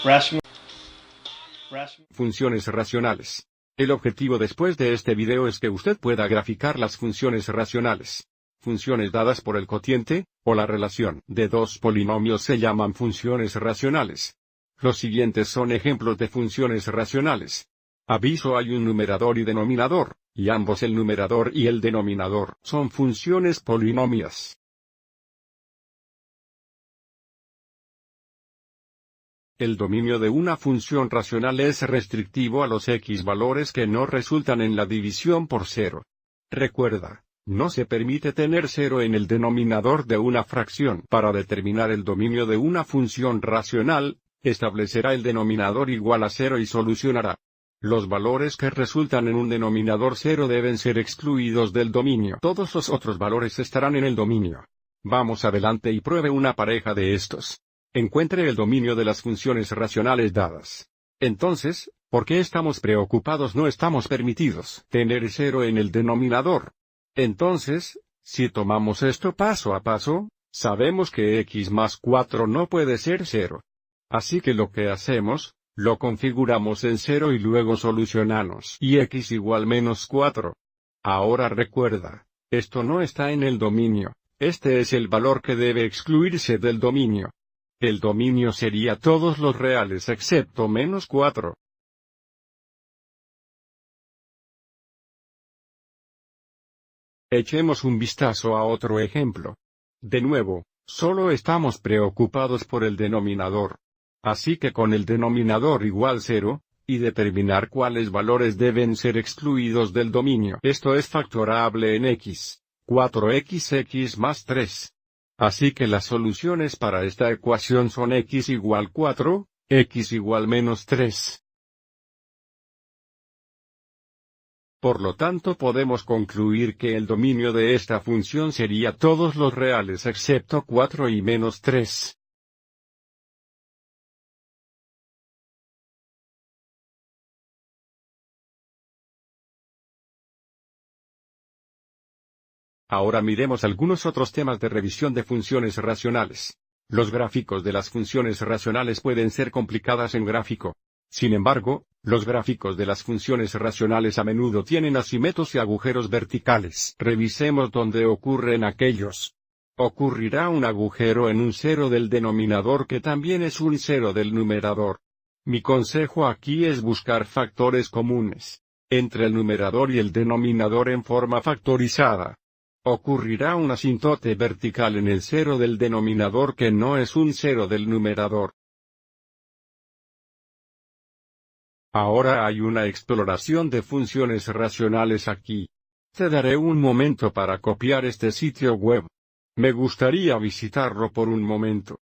Rational. Funciones racionales. El objetivo después de este video es que usted pueda graficar las funciones racionales. Funciones dadas por el cociente, o la relación de dos polinomios se llaman funciones racionales. Los siguientes son ejemplos de funciones racionales. Aviso: hay un numerador y denominador, y ambos, el numerador y el denominador, son funciones polinomias. El dominio de una función racional es restrictivo a los x valores que no resultan en la división por cero. Recuerda, no se permite tener cero en el denominador de una fracción. Para determinar el dominio de una función racional, establecerá el denominador igual a cero y solucionará. Los valores que resultan en un denominador cero deben ser excluidos del dominio. Todos los otros valores estarán en el dominio. Vamos adelante y pruebe una pareja de estos. Encuentre el dominio de las funciones racionales dadas. Entonces, ¿por qué estamos preocupados? No estamos permitidos tener cero en el denominador. Entonces, si tomamos esto paso a paso, sabemos que x más 4 no puede ser cero. Así que lo que hacemos, lo configuramos en cero y luego solucionamos. Y x igual menos 4. Ahora recuerda, esto no está en el dominio, este es el valor que debe excluirse del dominio. El dominio sería todos los reales excepto menos 4. Echemos un vistazo a otro ejemplo. De nuevo, solo estamos preocupados por el denominador. Así que con el denominador igual 0, y determinar cuáles valores deben ser excluidos del dominio. Esto es factorable en x. 4x más 3. Así que las soluciones para esta ecuación son x igual 4, x igual menos 3. Por lo tanto podemos concluir que el dominio de esta función sería todos los reales excepto 4 y menos 3. Ahora miremos algunos otros temas de revisión de funciones racionales. Los gráficos de las funciones racionales pueden ser complicadas en gráfico. Sin embargo, los gráficos de las funciones racionales a menudo tienen asímetros y agujeros verticales. Revisemos dónde ocurren aquellos. Ocurrirá un agujero en un cero del denominador que también es un cero del numerador. Mi consejo aquí es buscar factores comunes entre el numerador y el denominador en forma factorizada. Ocurrirá un asíntote vertical en el cero del denominador que no es un cero del numerador. Ahora hay una exploración de funciones racionales aquí. Te daré un momento para copiar este sitio web. Me gustaría visitarlo por un momento.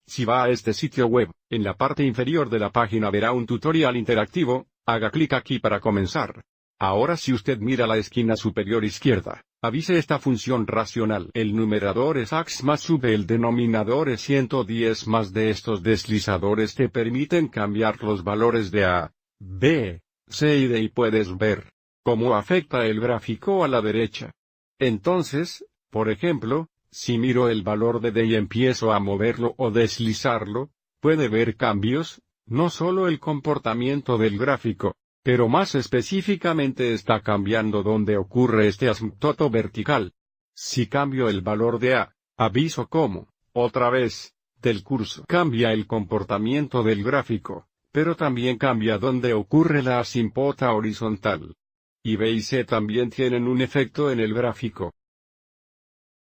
Si va a este sitio web, en la parte inferior de la página verá un tutorial interactivo, haga clic aquí para comenzar. Ahora si usted mira la esquina superior izquierda, avise esta función racional. El numerador es x más sube, el denominador es 110 más. De estos deslizadores te permiten cambiar los valores de a, b, c y d y puedes ver cómo afecta el gráfico a la derecha. Entonces, por ejemplo, si miro el valor de d y empiezo a moverlo o deslizarlo, puede ver cambios, no solo el comportamiento del gráfico, pero más específicamente está cambiando dónde ocurre este asíntoto vertical. Si cambio el valor de a, aviso cómo, otra vez, del curso cambia el comportamiento del gráfico, pero también cambia dónde ocurre la asímpota horizontal. Y b y c también tienen un efecto en el gráfico.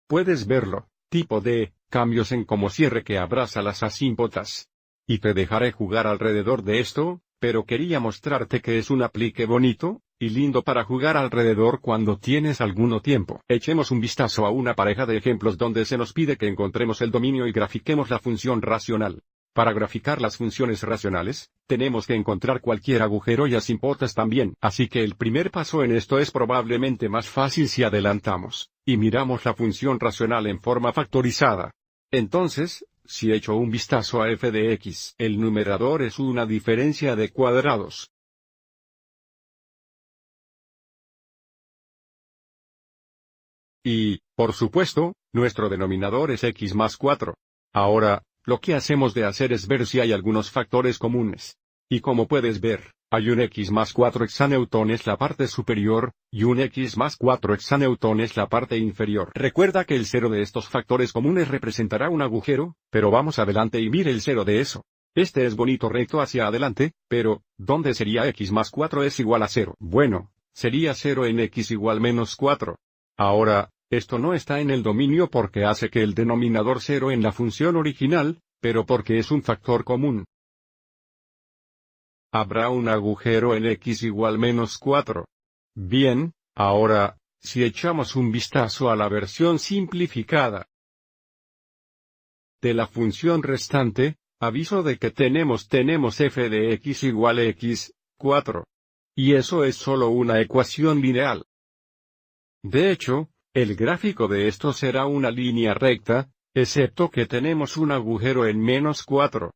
Puedes verlo, tipo de cambios en como cierre que abraza las asímpotas. Y te dejaré jugar alrededor de esto, pero quería mostrarte que es un aplique bonito y lindo para jugar alrededor cuando tienes algún tiempo. Echemos un vistazo a una pareja de ejemplos donde se nos pide que encontremos el dominio y grafiquemos la función racional. Para graficar las funciones racionales, tenemos que encontrar cualquier agujero y asímpotas también. Así que el primer paso en esto es probablemente más fácil si adelantamos y miramos la función racional en forma factorizada. Entonces, si echo un vistazo a f de x, el numerador es una diferencia de cuadrados. Y, por supuesto, nuestro denominador es x más 4. Ahora, lo que hacemos de hacer es ver si hay algunos factores comunes. Y como puedes ver, hay un x más 4 exaneutones la parte superior, y un x más 4 exaneutones la parte inferior. Recuerda que el cero de estos factores comunes representará un agujero, pero vamos adelante y mire el cero de eso. Este es bonito recto hacia adelante, pero, ¿dónde sería x más 4 es igual a 0? Bueno, sería 0 en x igual menos 4. Ahora, esto no está en el dominio porque hace que el denominador 0 en la función original, pero porque es un factor común. Habrá un agujero en x igual menos 4. Bien, ahora, si echamos un vistazo a la versión simplificada de la función restante, aviso de que tenemos f de x igual a x, 4. Y eso es solo una ecuación lineal. De hecho, el gráfico de esto será una línea recta, excepto que tenemos un agujero en menos 4.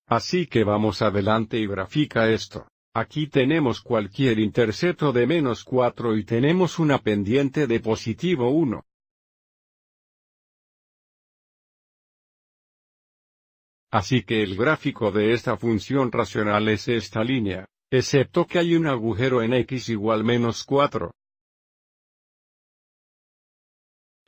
Así que vamos adelante y grafica esto. Aquí tenemos cualquier intercepto de menos 4 y tenemos una pendiente de positivo 1. Así que el gráfico de esta función racional es esta línea, excepto que hay un agujero en x igual menos 4.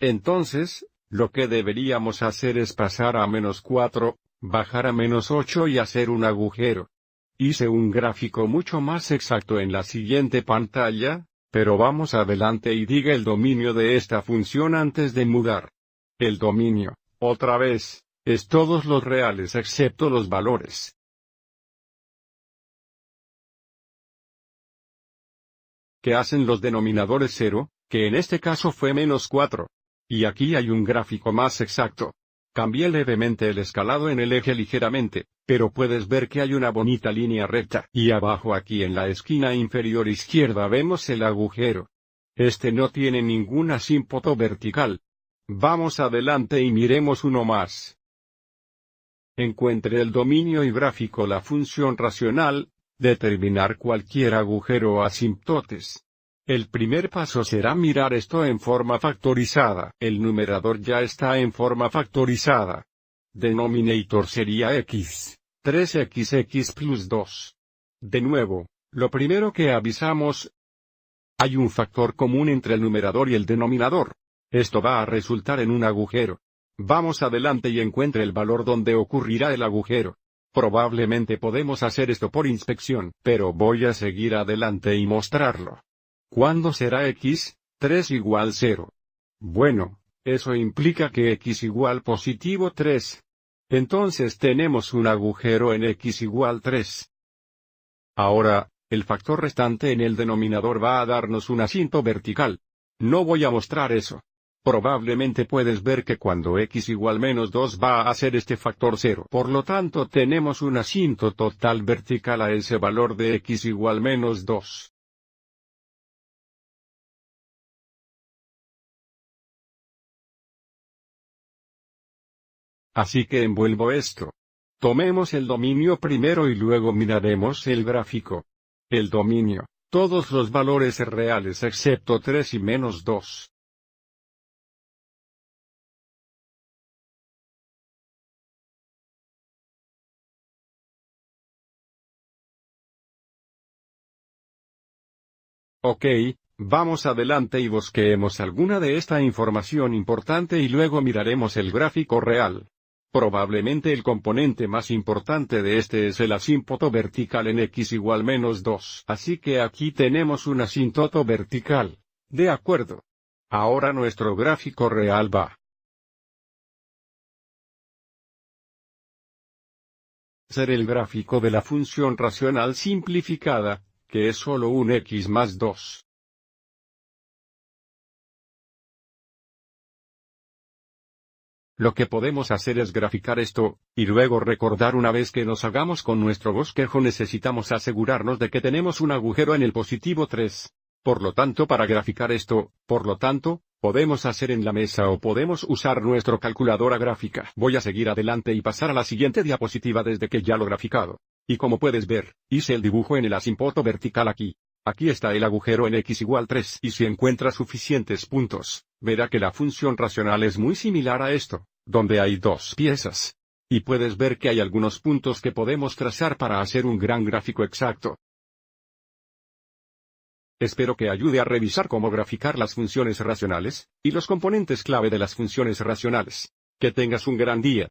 Entonces, lo que deberíamos hacer es pasar a menos 4, bajar a menos 8 y hacer un agujero. Hice un gráfico mucho más exacto en la siguiente pantalla, pero vamos adelante y diga el dominio de esta función antes de mudar. El dominio, otra vez, es todos los reales excepto los valores. ¿Qué hacen los denominadores 0, que en este caso fue menos 4? Y aquí hay un gráfico más exacto. Cambié levemente el escalado en el eje ligeramente, pero puedes ver que hay una bonita línea recta. Y abajo aquí en la esquina inferior izquierda vemos el agujero. Este no tiene ningún asímpoto vertical. Vamos adelante y miremos uno más. Encuentre el dominio y gráfico la función racional, determinar cualquier agujero o asímtotes. El primer paso será mirar esto en forma factorizada. El numerador ya está en forma factorizada. Denominator sería x, 3xx plus 2. De nuevo, lo primero que avisamos, hay un factor común entre el numerador y el denominador. Esto va a resultar en un agujero. Vamos adelante y encuentre el valor donde ocurrirá el agujero. Probablemente podemos hacer esto por inspección, pero voy a seguir adelante y mostrarlo. ¿Cuándo será x, 3 igual 0? Bueno, eso implica que x igual positivo 3. Entonces tenemos un agujero en x igual 3. Ahora, el factor restante en el denominador va a darnos un asinto vertical. No voy a mostrar eso. Probablemente puedes ver que cuando x igual menos 2 va a ser este factor 0. Por lo tanto tenemos un asinto total vertical a ese valor de x igual menos 2. Así que envuelvo esto. Tomemos el dominio primero y luego miraremos el gráfico. El dominio, todos los valores reales excepto 3 y menos 2. Ok, vamos adelante y busquemos alguna de esta información importante y luego miraremos el gráfico real. Probablemente el componente más importante de este es el asímpoto vertical en x igual menos 2. Así que aquí tenemos un asíntoto vertical. De acuerdo. Ahora nuestro gráfico real va a ser el gráfico de la función racional simplificada, que es solo un x más 2. Lo que podemos hacer es graficar esto, y luego recordar una vez que nos hagamos con nuestro bosquejo necesitamos asegurarnos de que tenemos un agujero en el positivo 3. Por lo tanto para graficar esto, podemos hacer en la mesa o podemos usar nuestra calculadora gráfica. Voy a seguir adelante y pasar a la siguiente diapositiva desde que ya lo he graficado. Y como puedes ver, hice el dibujo en el asímpoto vertical aquí. Aquí está el agujero en x igual 3. Y si encuentra suficientes puntos, verá que la función racional es muy similar a esto, donde hay dos piezas. Y puedes ver que hay algunos puntos que podemos trazar para hacer un gran gráfico exacto. Espero que ayude a revisar cómo graficar las funciones racionales, y los componentes clave de las funciones racionales. Que tengas un gran día.